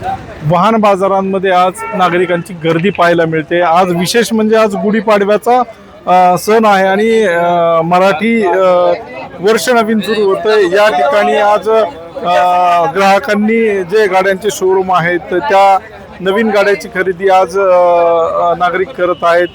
वाहन बाजारांमध्ये आज नागरिकांची गर्दी पाहायला मिळते। आज विशेष म्हणजे आज गुढीपाडव्याचा सण आहे आणि मराठी वर्ष नवीन सुरू होतंय। या ठिकाणी आज ग्राहकांनी जे गाड्यांचे शोरूम आहेत त्या नवीन गाड्याची खरेदी आज नागरिक करत आहेत।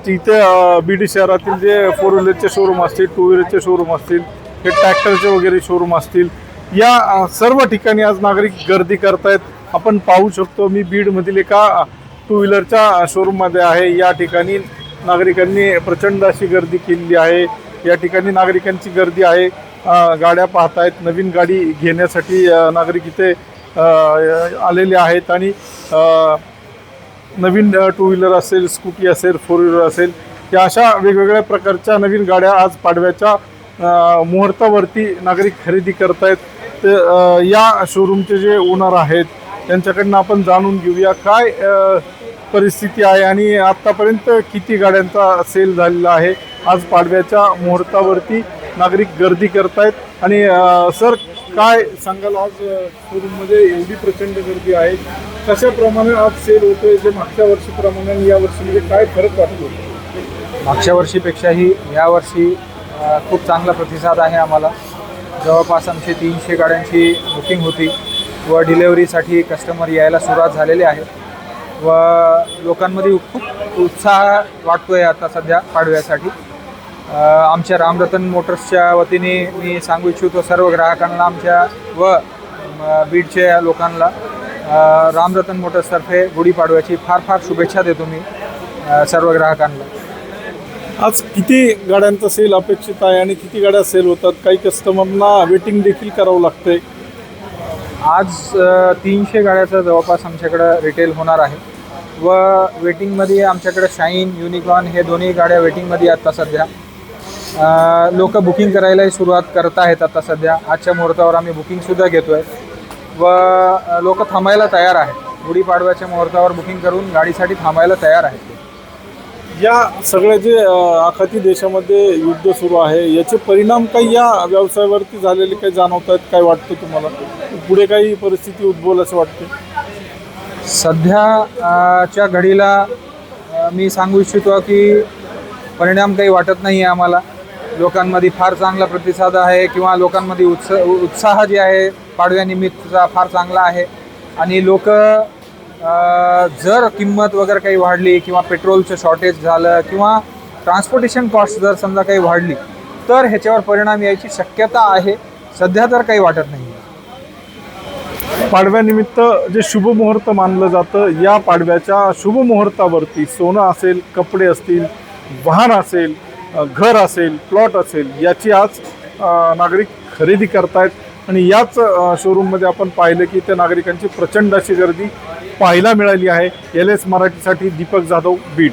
तिथे बीड शहरातील जे 4 व्हीलरचे शोरूम असतील, 2 व्हीलरचे शोरूम असतील, हे ट्रॅक्टरचे वगैरे शोरूम असतील, या सर्व ठिकाणी आज नागरिक गर्दी करतायत। आपण पाहू शकतो, मी बीडमधील एका 2 व्हीलरच्या शोरूममध्ये आहे। या ठिकाणी नागरिकांनी प्रचंड अशी गर्दी केलेली आहे। या ठिकाणी नागरिकांची गर्दी आहे, गाड्या पाहतायत, नवीन गाडी घेण्यासाठी नागरिक इथे आलेले आहेत आणि नवीन 2 व्हीलर असेल, स्कूटी असेल, 4 व्हीलर असेल, या अशा वेगवेगळ्या प्रकारच्या नवीन गाड्या आज पाडव्याच्या मुहूर्तावरती नागरिक खरेदी करतायत। तर या शोरूमचे जे ओनर आहेत त्यांच्याकडनं आपण जाणून घेऊया काय परिस्थिती आहे आणि आत्तापर्यंत किती गाड्यांचा सेल झालेला आहे। आज पाडव्याच्या मुहूर्तावरती नागरिक गर्दी करतायत आणि सर काय सांगाल, आज शोरूममध्ये एवढी प्रचंड गर्दी आहे, कशाप्रमाणे आज सेल होतोय? जे मागच्या वर्षीप्रमाणे आणि या वर्षीमध्ये काय फरक वाटतो? मागच्या वर्षीपेक्षाही यावर्षी खूप चांगला प्रतिसाद आहे आम्हाला। जवळपास आमची 300 गाड्यांची बुकिंग होती व डिलेवरीसाठी कस्टमर यायला सुरुवात झालेली आहे व लोकांमध्ये खूप उत्साह वाटतो आहे आता सध्या पाडव्यासाठी। आमच्या रामरतन मोटर्सच्या वतीने मी सांगू इच्छितो सर्व ग्राहकांना आमच्या व बीडच्या लोकांना रामरतन मोटर्सतर्फे गुढीपाडव्याची फार फार शुभेच्छा देतो मी सर्व ग्राहकांना। आज किती गाड्यांचा सेल अपेक्षित आहे आणि किती गाड्या सेल होतात? काही कस्टमरना वेटिंग देखील करावं लागतंय। आज 300 गाड्याचा जवळपास आमच्याकडं रिटेल होणार आहे व वेटिंगमध्ये आमच्याकडे शाईन, युनिकॉर्न हे दोन्ही गाड्या वेटिंगमध्ये आता सध्या। लोक बुकिंग करायलाही सुरुवात करत आहेत आता सध्या। आजच्या मुहूर्तावर आम्ही बुकिंगसुद्धा घेतो आहे व लोक थांबायला तयार आहेत। गुढीपाडव्याच्या मुहूर्तावर बुकिंग करून गाडीसाठी थांबायला तयार आहेत। या सगळ्या जे आखाती देशामध्ये युद्ध सुरू आहे, याचे परिणाम काही या व्यवसायावरती झालेले काही जाणवत आहेत? काय वाटतं तुम्हाला, पुढे काही परिस्थिती उद्भवेल असं वाटते? सध्याच्या घडीला मी सांगू इच्छितो की परिणाम काही वाटत नाही आहे आम्हाला। लोकांमध्ये फार चांगला प्रतिसाद आहे किंवा लोकांमध्ये उत्साह जे आहे पाडव्यानिमित्तचा फार चांगला आहे आणि लोक जर किंमत वगैरे काही वाढली किंवा पेट्रोलचं शॉर्टेज झालं किंवा ट्रान्सपोर्टेशन कॉस्ट जर समजा काही वाढली तर ह्याच्यावर परिणाम यायची शक्यता आहे। सध्या तर काही वाटत नाही। पाडव्यानिमित्त जे शुभ मुहूर्त मानलं जातं, या पाडव्याच्या शुभ मुहूर्तावरती सोनं असेल, कपडे असतील, वाहन असेल, घर असेल, प्लॉट असेल, याची आज नागरिक खरेदी करतायत आणि याच शोरूममध्ये आपण पाहिलं की त्या नागरिकांची प्रचंड अशी गर्दी पाहायला मिळाली आहे। LS मराठीसाठी दीपक जाधव, बीड।